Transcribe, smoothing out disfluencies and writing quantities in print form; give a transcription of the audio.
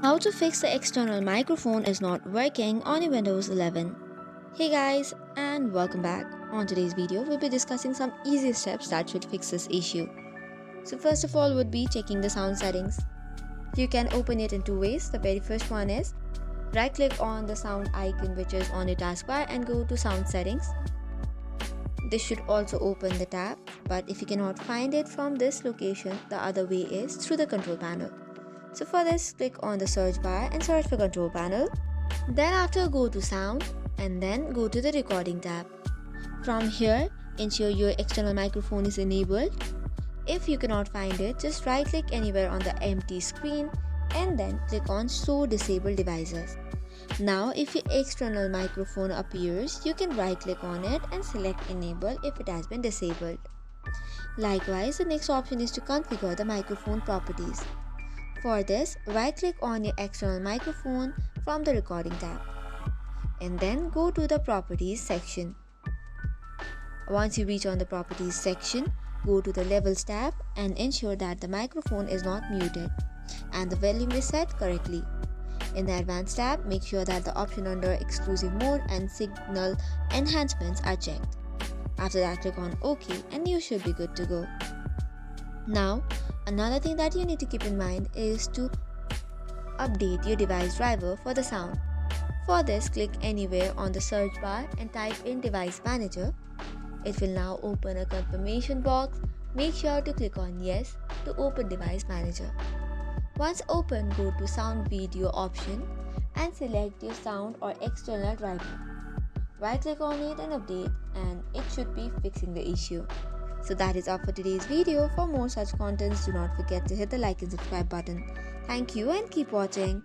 How to fix the external microphone is not working on your Windows 11. Hey guys, and welcome back. On today's video, we'll be discussing some easy steps that should fix this issue. So first of all would be checking the sound settings. You can open it in two ways. The very first one is right click on the sound icon which is on your taskbar and go to sound settings. This should also open the tab, but if you cannot find it from this location, the other way is through the control panel. So for this, click on the search bar and search for control panel. Then after go to sound and then go to the recording tab. From here, ensure your external microphone is enabled. If you cannot find it, just right click anywhere on the empty screen and then click on show disabled devices. Now if your external microphone appears, you can right click on it and select enable if it has been disabled. Likewise, the next option is to configure the microphone properties. For this, right click on your external microphone from the recording tab and then go to the properties section. Once you reach on the properties section, go to the levels tab and ensure that the microphone is not muted and the volume is set correctly. In the advanced tab, make sure that the option under exclusive mode and signal enhancements are checked. After that, click on OK and you should be good to go. Now, another thing that you need to keep in mind is to update your device driver for the sound. For this, click anywhere on the search bar and type in Device Manager. It will now open a confirmation box. Make sure to click on Yes to open Device Manager. Once open, go to Sound Video option and select your sound or external driver. Right click on it and update, and it should be fixing the issue. So that is all for today's video. For more such contents, do not forget to hit the like and subscribe button. Thank you and keep watching.